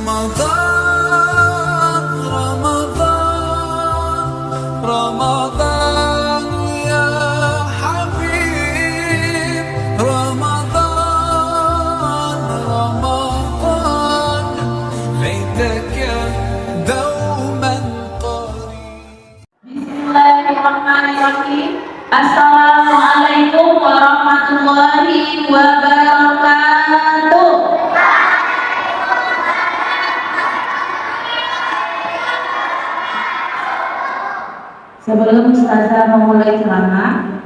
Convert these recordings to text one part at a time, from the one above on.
رمضان رمضان رمضان يا حبيب رمضان رمضان ليتك دوما قريب. Bismillahirrahmanirrahim. Assalamualaikum warahmatullahi wabarakatuh. Sebelum Ustazah memulai ceramah,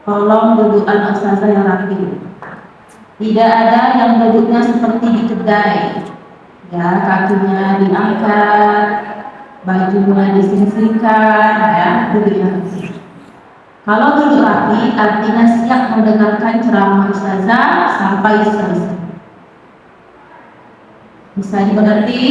tolong dudukan Ustazah yang rapi. Tidak ada yang duduknya seperti di kedai, ya, kakinya diangkat, bajunya disingkirkan, ya, duduknya rapi. Kalau duduk rapi, artinya siap mendengarkan ceramah Ustazah sampai selesai. Bisa dimengerti?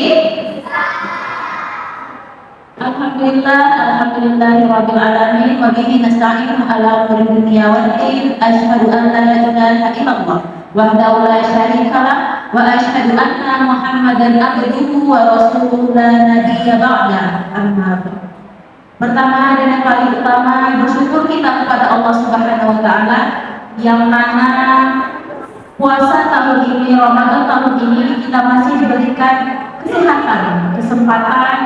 Alhamdulillahirabbil alamin wa bihi nasta'inu ala umuri dunya waddin. Asyhadu an la ilaha illallah wahdahu la syarika lah wa asyhadu anna Muhammadan abduhu wa rasuluhu la nabiyya ba'da. Amma ba'd. Pertama dan yang paling utama, bersyukur kita kepada Allah Subhanahu wa taala yang mana puasa tahun ini, Ramadan tahun ini kita masih diberikan kesehatan, kesempatan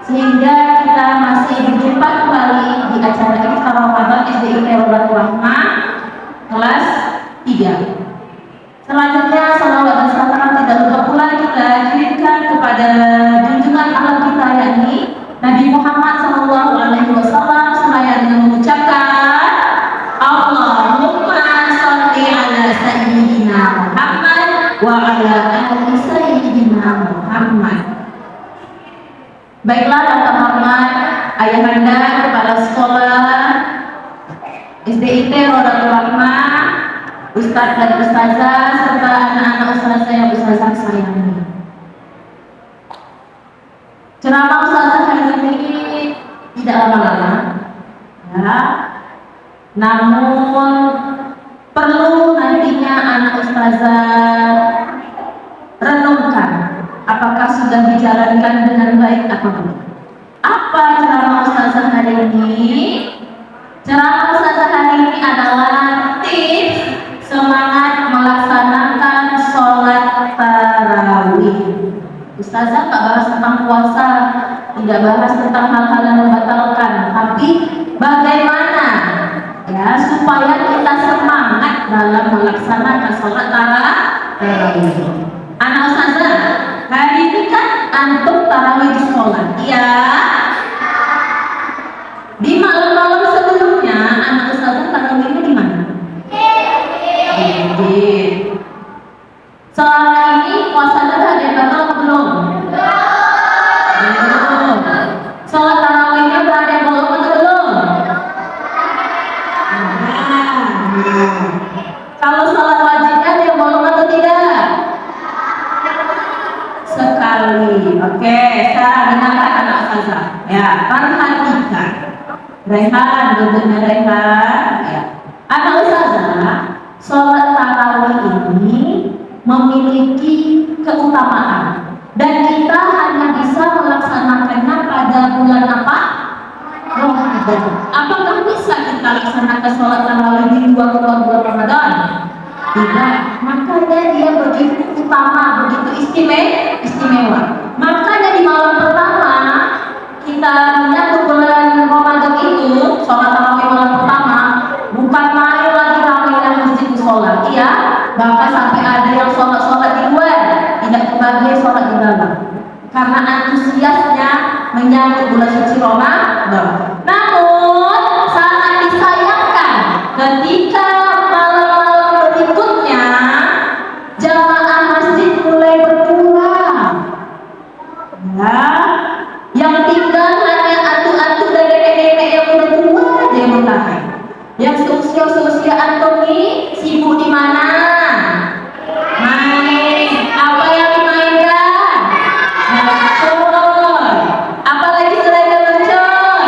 sehingga kita masih berjumpa kembali di acara Iftar Ramadan SDIT Rodatul Rahmah kelas 3. Selanjutnya salawat dan salam tidak lupa pula kita kirimkan kepada junjungan alam kita yakni Nabi Muhammad SAW seraya dengan mengucapkan Allahumma sholli ala sayyidina Muhammad wa ala ali sayyidina Muhammad. Baiklah yang terhormat ayahanda kepala sekolah SDIT Rodatul Rahmah, Ustadz dan Ustazah serta anak-anak Ustazah yang Ustazah sayangi. Ceramah Ustazah hari ini tidak lama-lama, ya, namun perlu nantinya anak Ustazah renungkan apakah sudah dijalankan dengan baik atau tidak. Apa ceramah Ustazah hari ini? Ceramah Ustazah hari ini adalah tips semangat melaksanakan sholat tarawih. Ustazah tak bahas tentang puasa, tidak bahas tentang hal-hal yang membatalkan, tapi bagaimana ya supaya kita semangat dalam melaksanakan sholat tarawih. Anak Ustazah, hari ini kan antum tarawih di sekolah, ya. Di malam-malam sebelumnya anak Ustazah tarawihnya di mana? Di selama ini puasa ada yang batal atau belum? Belum. Sholat tarawihnya ada yang bolong atau belum? Kalau sholat wajibnya ada yang bolong atau tidak? Sekali. Oke, sekarang dengarkan anak Ustazah. Ya, perhatikan. Rehan, duduknya Rehan. Ya. Anak Ustazah, sholat tarawih ini memiliki keutamaan dan kita hanya bisa melaksanakannya pada bulan apa? Ramadan. Apakah bisa kita laksanakan sholat tarawih di luar bulan Ramadan? Tidak. Makanya dia begitu utama, begitu istimewa. Makanya di malam pertama kita menyambut bulan Ramadan itu sholat tarawih malam pertama bukan main lagi ramainya masjid sholat, iya. Bahkan sampai ada yang sholat di luar, tidak kebagian sholat di dalam karena antusiasnya menyambut bulan suci Ramadan. Namun sangat disayangkan ketika malam-malam berikutnya jamaah masjid mulai berkurang, ya, yang tinggal hanya atu-atu dan nenek-nenek yang udah tua aja yang bertahan. Yang seusia antum ini sibuk di mana? Main. Apa yang dimainkan? Mercon. Apalagi selain mercon?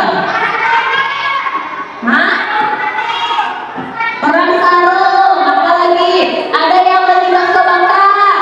Hah? Perang sarung. Apalagi? Ada yang beli bakso bakar?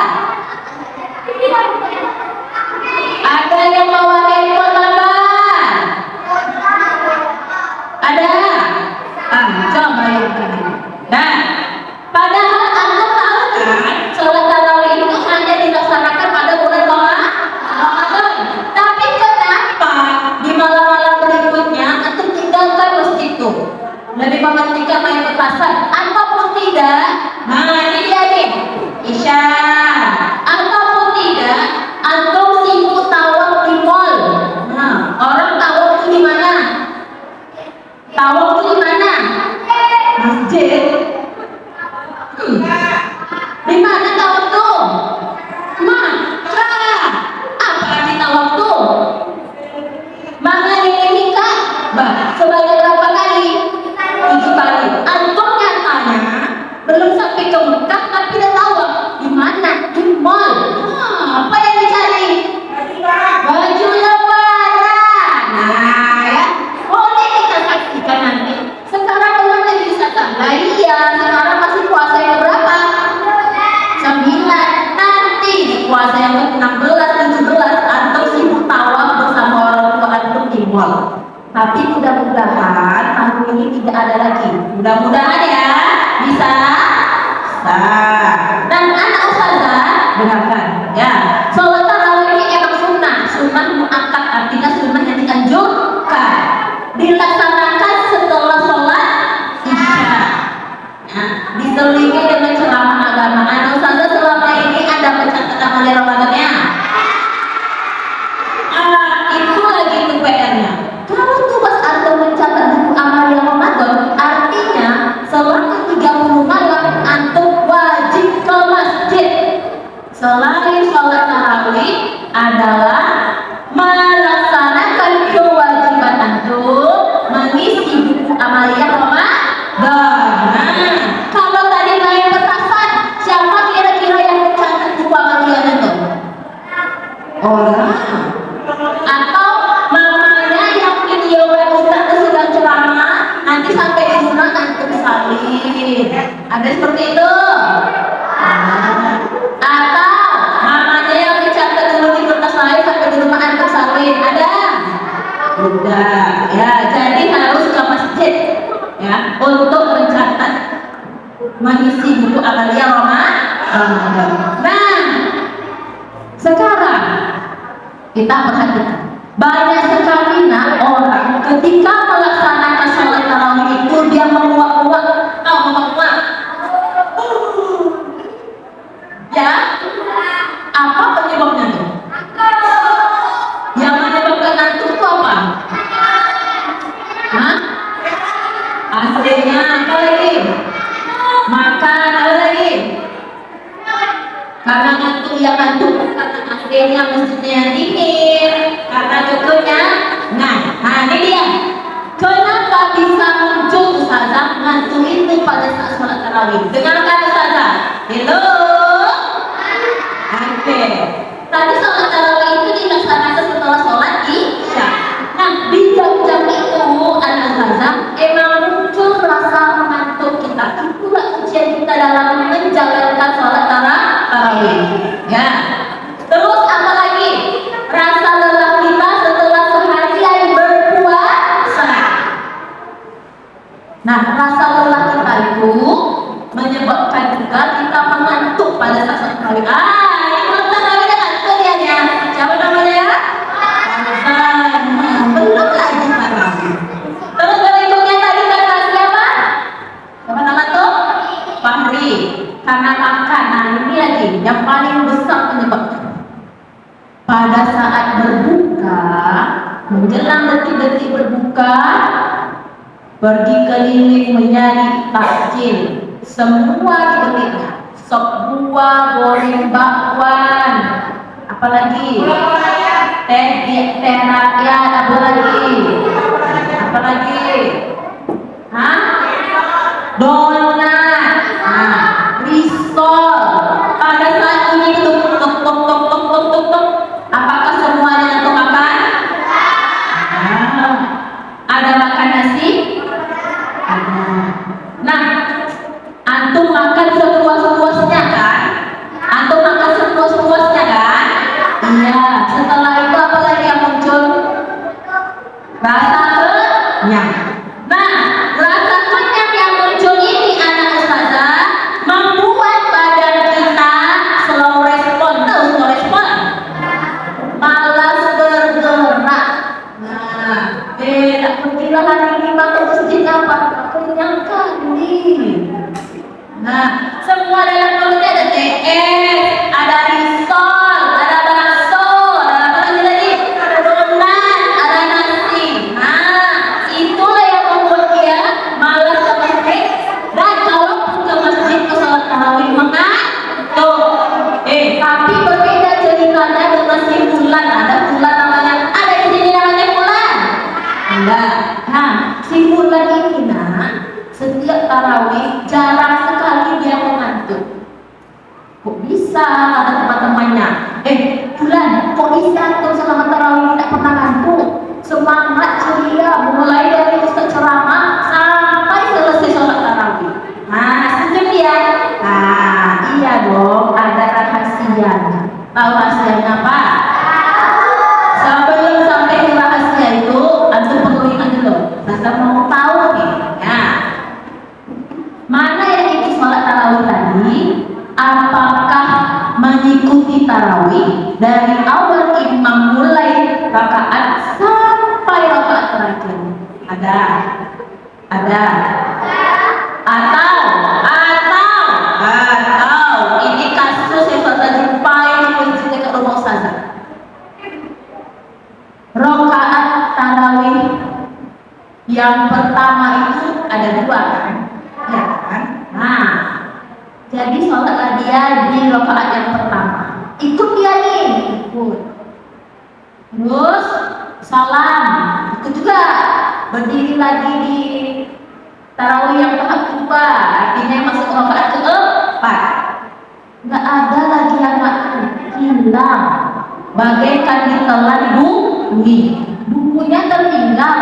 puasa yang ke-16, 17 antum sibuk tawaf bersama orang tua antum di mall. Tapi mudah-mudahan tahun ini tidak ada lagi. Mudah-mudahan ya bisa. Dan anak ustazah dengarkan ya. Sholat tarawih ini emang sunnah muakkad, artinya sunnah yang dianjurkan dilaksanakan setelah sholat isya. Nah, diselingi dengan ceramah agama. Anak ustazah selama ini ada mencatat amalan Ramadannya. Itu lagi itu PR-nya. Kalau tugas antum mencatat buku amalan Ramadan, artinya selama 30 malam antum wajib ke masjid. Selain sholat tarawih adalah melaksanakan kewajiban antum mengisi buku amalia Ramadan. Nah, kalau tadi lain petasan, siapa kira-kira yang mencatat buku amalia itu? Orang. Atau mamanya yang videokan ustaz sedang ceramah, nanti sampai di rumah antum salin. Ada seperti itu? Atau mamanya yang dicatat dulu di kertas lain sampai di rumah antum salin. Ada? Udah. Ya, jadi harus ke masjid ya untuk mencatat mengisi buku amalia Ramadan. Nah, sekarang kita perhatikan banyak sekali orang ketika melaksanakan sholat tarawih itu dia menguap-uap, ya. Apa penyebabnya tuh? Yang menyebabkan ngantuk itu apa? Hah? Aslinya apa lagi? Makan apa lagi? Karena ngantuk yang ngantuk karena aslinya mesinnya yang dingin, karena contohnya, nah ini dia. Kenapa bisa muncul ustazah ngantuk itu pada saat sholat tarawih? Dengarkan ustazah. Hello. Oke. Tadi sholat tarawih itu dilaksanakan setelah sholat isya. Nah di jam-jam itu anak ustazah emang muncul rasa mengantuk kita. Itulah ujian kita dalam menjalankan sholat tarawih. Ya. Terus apa lagi? Rasa lelah kita setelah seharian berpuasa. Nah, rasa lelah kita itu menyebabkan juga kita mengantuk pada saat tarawih. Ini tarawih kan kaliannya. Siapa namanya ya? Belum lagi tarawih. Terus berikutnya tadi kata siapa? Siapa nama tuh? Fahri. Karena makan. Nah, ini lagi yang paling besar penyebabnya. Pada saat berbuka, menjelang detik-detik berbuka, pergi keliling mencari takjil, semua dibelinya, sop buah, goreng bakwan, apalagi teh rakyat, apalagi, donat, risol. Pada saat ini tuk, apakah semuanya untuk makan? Ada makan nasi? Nah, antum makan sepuas-puasnya kan? Iya. Setelah itu apa lagi yang muncul? Rasa kenyang. Nah, rasa kenyang yang muncul ini anak ustazah membuat badan kita slow respon. Tahu slow respon? Malas bergerak. Nah, tak kira hari ini masuk masjid apa? Kenyang kali. Nah, semua dalam mulutnya ada TS, ada risol, ada bakso, ada apa lagi? Ada donat, ada nasi. Nah, itulah yang membuat dia malas ke masjid. Dan kalau ke masjid ke sholat tarawih mengantuk. Tapi berbeda ceritanya dengan si Fulan. Ada Fulan namanya. Ada di sini namanya Fulan. Enggak. Nah, si Fulan ini setiap tarawih jarang sekali dia mengantuk. Kok bisa kata teman-temannya? Fulan, kok bisa tuh selama tarawih tidak pernah ngantuk? Semangat ceria mulai dari ustaz ceramah sampai selesai sholat tarawih. Nah, senyum ya. Nah, iya dong, ada rahasianya. Tahu dari awal imam mulai rakaat sampai rakaat terakhir. Ada atau ini kasus yang saya jumpai di masjid dekat rumah ustazah. Rakaat tarawih yang pertama itu ada 2 kan? Ya kan? Nah, jadi sholatlah dia di rakaat yang pertama. Ikut dia nih, ikut. Terus salam, ikut juga. Berdiri lagi di tarawih yang tahap kedua, artinya masuk rakaat keempat. Nggak ada lagi anak hilang, bagaikan ditelan bukunya tertinggal,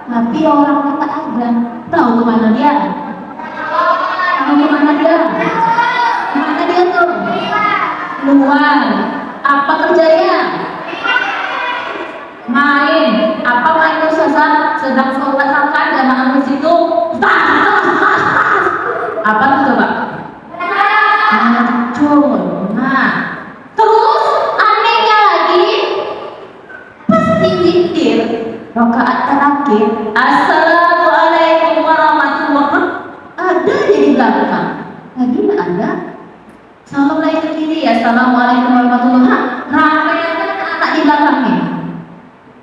tapi orangnya tak ada. Tahu kemana dia? Kemana dia tuh? Keluar. Apa kerjanya? Main. Apa main ustazah? Sedang sholat rakaat jamaah di situ. Tas. Apa tuh coba? Hancur. Nah, terus anehnya lagi, pasti witir rakaat terakhir. Assalamualaikum warahmatullahi wabarakatuh. Ada di belakang. Lagi nggak ada. Salam lagi ke kiri. Assalamualaikum warahmatullahi wabarakatuh. Ramai anak di belakangnya.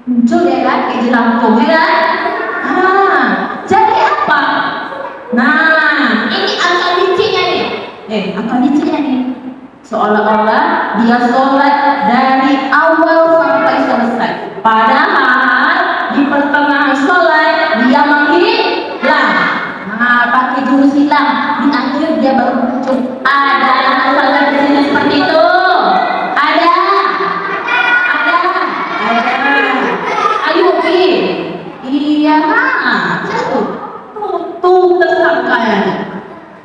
Muncul ya kan, kayak jelangkung ya kan? Nah, jadi apa? Nah, ini akal liciknya nih. Seolah-olah dia sholat dari awal sampai selesai. Padahal di pertengahan sholat dia menghilang. Nah, pakai jurus hilang. Di akhir dia baru muncul. Ada anak sholat di sini seperti itu. Ada. Ayo Pi. Iya kan? Tuh tersangkanya.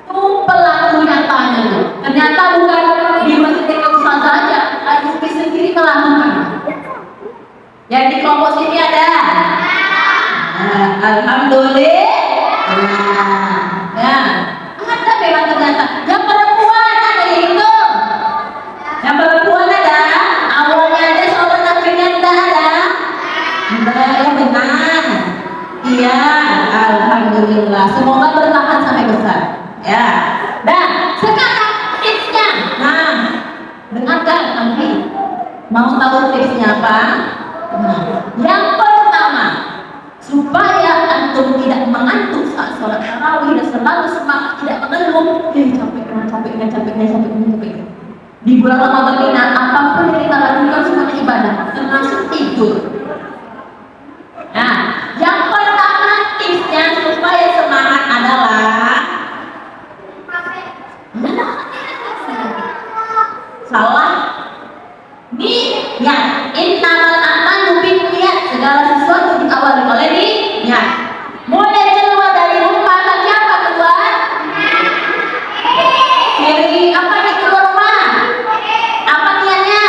Tuh pelaku nyatanya tuh. Ternyata bukan di masjid dekat ustazah aja. Ayu Pi sendiri melakukan. Yang di kelompok sini ada. Nah, alhamdulillah. Nah, ada memang ternyata. Yang perempuan ada itu. Yang perempuan ada. Awalnya ada, sholat akhirnya tidak ada. Benar. Iya, alhamdulillah. Semoga bertahan sampai besar. Ya. Dan sekarang tipsnya. Nah, dengarkan nanti. Mau tahu tipsnya apa? Nah, yang pertama, supaya antum tidak mengantuk saat sholat tarawih dan selalu semangat, tidak mengeluh. Capek. Di bulan Ramadan ini, apapun yang kita lakukan semuanya ibadah, termasuk tidur. Nah, yang pertama tipsnya supaya semangat adalah salah niat. Innamal a'malu binniyat. Segala sesuatu diawali oleh niat. Mulai keluar dari rumah, kaki apa keluar? Kiri. Apa nih keluar rumah? Apa niatnya?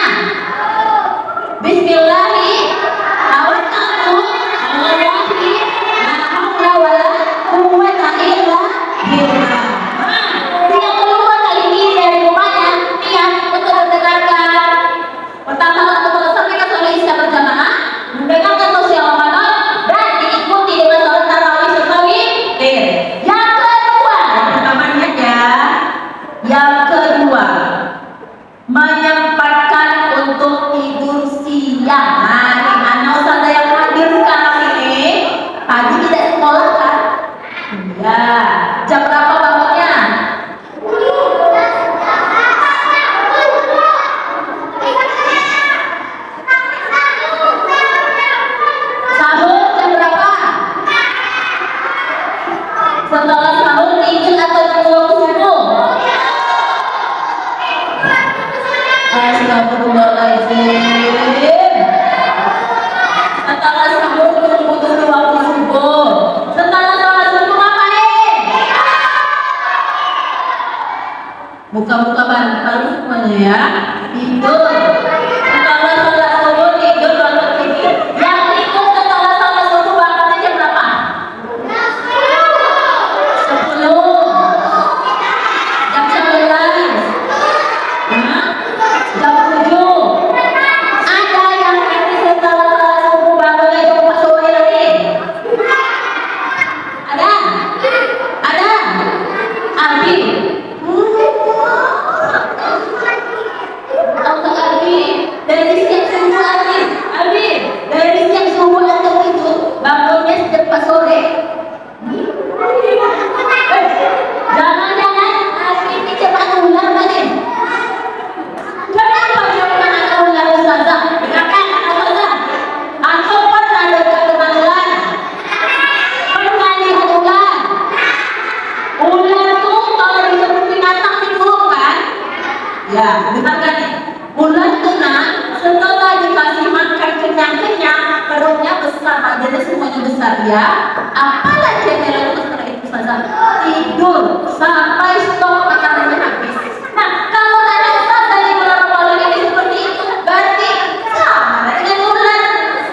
setelah dikasih makan kenyang-kenyang, perutnya besar, badannya semuanya besar ya. Apalagi yang dilakukan setelah itu saja? Tidur sampai stok makanannya habis. Nah, kalau ada ustazah di bulan Ramadan ini seperti itu, berarti sama dengan bulan.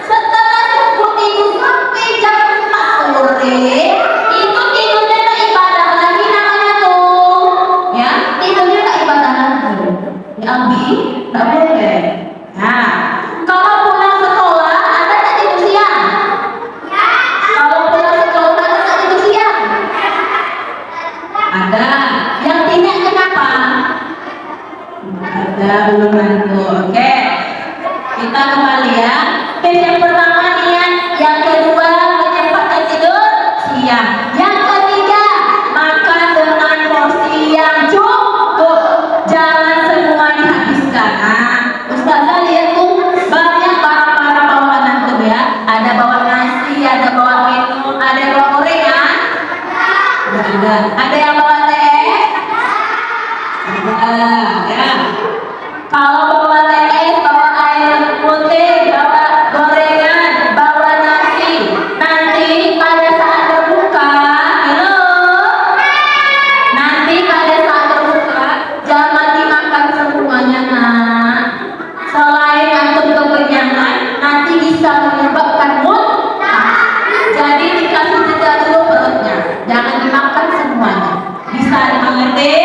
Setelah cukup tidur sampai jam 4 sore, itu tidurnya tak ibadah lagi namanya tuh. Ya, tidurnya tak ibadah lagi. Ya, Abi, tak boleh. Nah, kalau pulang sekolah ada tak tidur siang? Kalau pulang sekolah ada tak tidur siang? Ada. Yang tidak kenapa? Ada belum tentu. Oke. Kita kembali ya. Tips yang pertama niat, yang kedua menyempatkan tidur siang. Yang ketiga makan dengan porsi yang cukup. Jangan semua dihabiskan. Nah, Ustazah lihat tuh banyak barang-barang bawaan antum ya. Ada bawa nasi, ada bawa minum, ada bawa gorengan. Ada. Ada yang bawa teh? Ada. Ya. Kalau bawa teh, bawa air putih, bawa gorengan, bawa nasi. Nanti pada saat berbuka, halo. Nanti pada saat berbuka, jangan dimakan semuanya, nak. Selain antum kekenyangan, nanti bisa menyebabkan muntah. Jadi dikasih jeda dulu perutnya, jangan dimakan semuanya. Bisa dimengerti?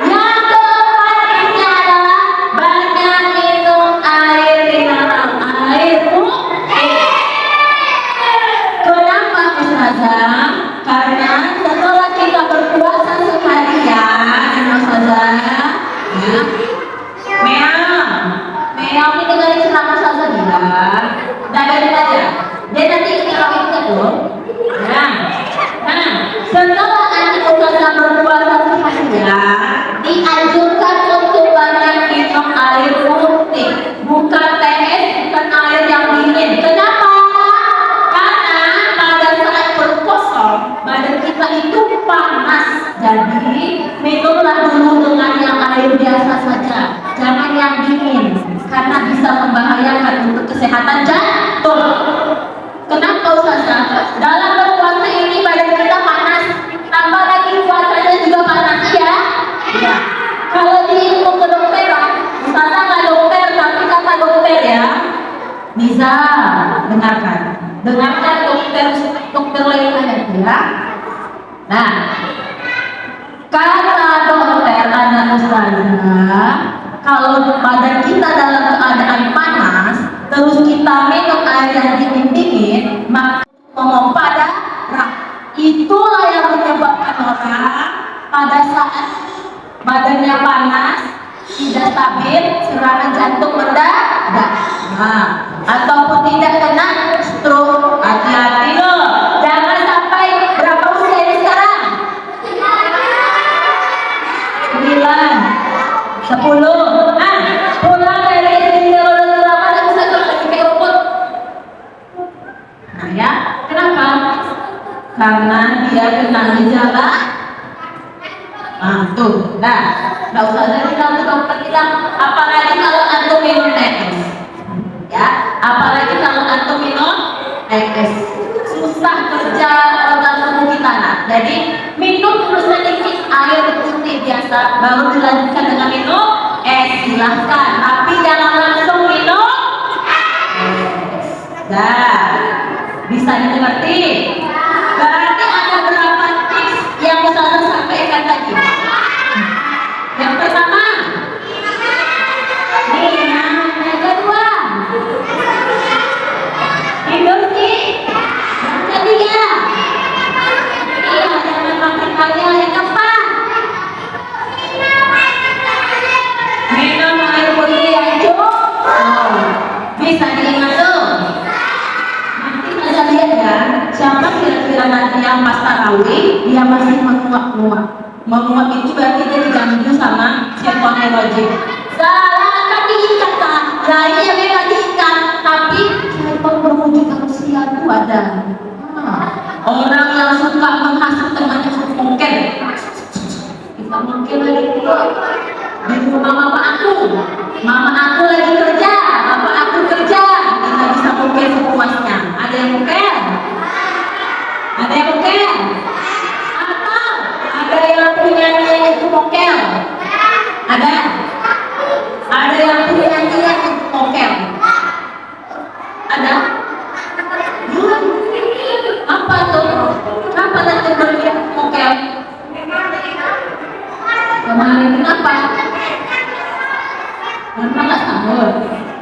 Yang keempatnya adalah banyak minum air di dalam air putih. Kenapa Ustazah? Karena setelah kita berpuasa seharian, Ustazah, ya, Meong ini dengerin ceramah Ustazah bilang, dengerin aja. Dia nanti kalau itu tuh, nah, setelah nanti Ustazah berpuasa seharian, dianjurkan untuk banyak minum air putih, bukan teh, bukan air yang dingin. Kenapa? Karena pada saat berpuasa badan kita itu panas, jadi minumlah dulu dengan yang air biasa saja, jangan yang dingin, karena bisa membahayakan untuk kesehatan jantung. Kenapa Ustazah? Dalam berpuasa ini badan kita panas, tambah lagi puasanya juga panas ya. Ya. Kalau di ilmu kedokteran, Ustazah nggak dokter tapi kata dokter ya. Bisa dengarkan dokter lain aja ya. Nah, kata dokter anak Ustazah, kalau badan kita dalam keadaan panas, terus kita minum air yang dingin-dingin, maka memompa darah. Itulah yang menyebabkan orang pada saat badannya panas, tidak stabil, serangan jantung mendadak, ataupun tidak kena stroke. Hati-hati loh, jangan sampai. Berapa usia ini sekarang? 9, 10. Pulang dari sini lama dan bisa lagi kayak rumput. Nah ya, kenapa? Karena dia kena gejala. Tuh, nggak usah dari kamu dokter bilang, apalagi kalau antum minum TS, ya, apalagi kalau antum minum TS, susah kerja organ tubuh kita, nah. Jadi minum dulu sedikit air putih biasa, baru dilanjutkan dengan minum es, silahkan, tapi jangan langsung minum es. Bisa dimengerti? Berarti ada berapa tips yang Ustazah sampaikan tadi? Yang pertama, yang kedua, tidur sih. Yang ketiga, jangan makan kaya. Yang keempat, minum air putih yang cukup. Bisa diingat tuh. Nanti kita lihat ya, siapa kira-kira nanti yang pas tarawih dia masih menguap-nguap. Menguap itu berarti dia diganggu sama setan rajim. Salah akan diikat kan? Lainnya memang diikat, tapi setan berwujud manusia itu ada. Orang yang suka menghasut temannya mungkin. Kita mungkin lagi di rumah mama aku, Mama aku lagi kerja, bapak aku kerja. Kita bisa mungkin sepuasnya. Ada yang mungkin? Ada yang mungkin? Atau ada yang punya niat untuk mokel? Ada? Ada yang punya niat untuk mokel? Ada? Apa tuh? Kenapa nanti berniat mokel? Kemarin kenapa? Karena nggak sahur.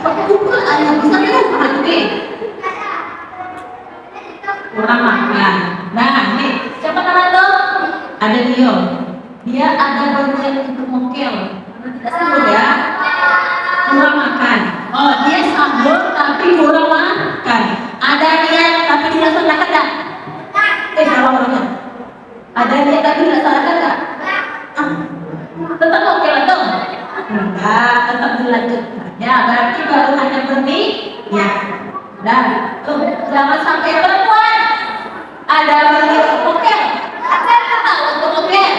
Kok buka ayam bisa kan berarti? Kurang makan. Nah, nih, siapa nama lo? Ada Dio. Dia ada berniat untuk mokel. Tidak sahur ya? Kurang makan. Oh, dia sahur tapi kurang makan. Ada niat tapi tidak salah kata. Salah orangnya. Ada niat tapi tidak salah kata. Tetap mokel dong. Enggak, tetap dilanjutkan. Ya, berarti baru hanya berniat. Ya. Dan tuh, jangan sampai perempuan ada berniat mokel. Apa untuk mokel?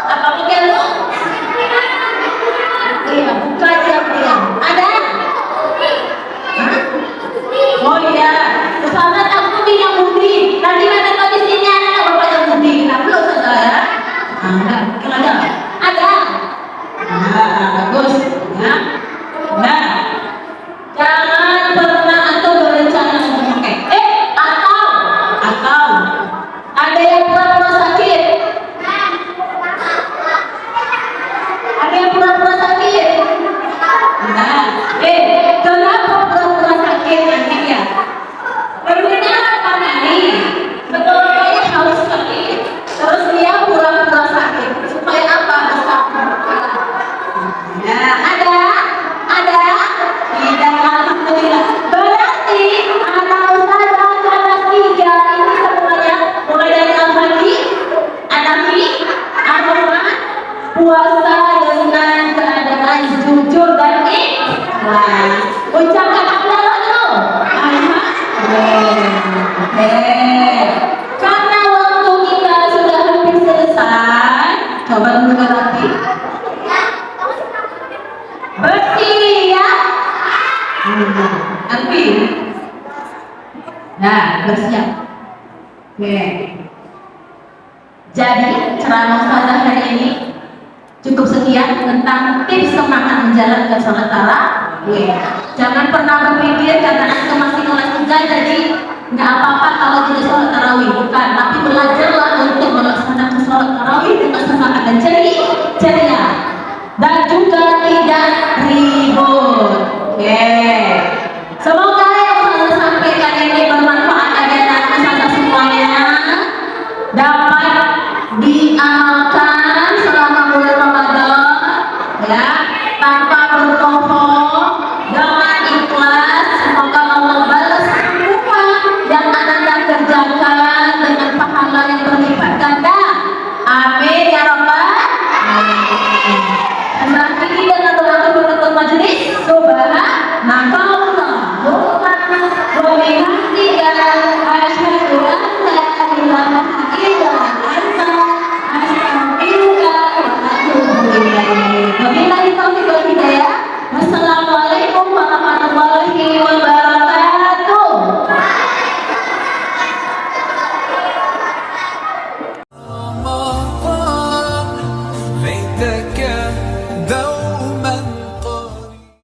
Apa mokel lu? Iya, buka diam-diam. Ada? Hah? Oh iya, Ustazah aku bilang budi. Nanti kata di sini anak bapak yang budi. Kenapa lu Ustazah ya? Enggak, ada. Ada. Nah, bagus. Ya. Nah, jangan pernah atau berencana untuk pakai. Atau ada yang pura-pura sakit. Ada yang pura-pura sakit. Nah, kenapa pura-pura sakit nanti ya? Berguna apa nih? Betulnya harus sakit. Terus dia pura-pura sakit supaya apa? Nah, ada, tidak, alhamdulillah. Berarti anak Ustazah kelas 3 ini semuanya mulai dari Al-Hadi, Anafi, Ar-Rahman, puasa dengan keadaan jujur dan ikhlas. Ucapkan Alhamdulillah dulu. Alhamdulillah. Karena waktu kita sudah hampir selesai, coba dulu lagi. Bersih ya. Nanti. Nah, bersiap. Oke. Jadi ceramah Ustazah hari ini cukup sekian tentang tips semangat menjalankan sholat tarawih. Jangan pernah berpikir karena antum masih kelas 3 jadi nggak apa-apa kalau tidak sholat tarawih, bukan. Tapi belajarlah untuk melaksanakan sholat tarawih dengan semangat dan ceria dan juga tidak ribut. Oke. Semoga yang saya sampaikan ini bermanfaat bagi anak-anak semuanya, dapat diamalkan selama bulan Ramadan, ya, tanpa berbohong, dengan ikhlas. Semoga Allah balas semua yang anda kerjakan dengan pahala yang berlipat ganda. Amin ya rabbal alamin. Akhiri dengan doa penutup majelis. Subhanallah wa bihamdihi asyhadu an la ilaha illa anta astaghfiruka wa atubu ilaik. Wabillahi taufiq wal hidayah. Wassalamualaikum warahmatullahi wabarakatuh.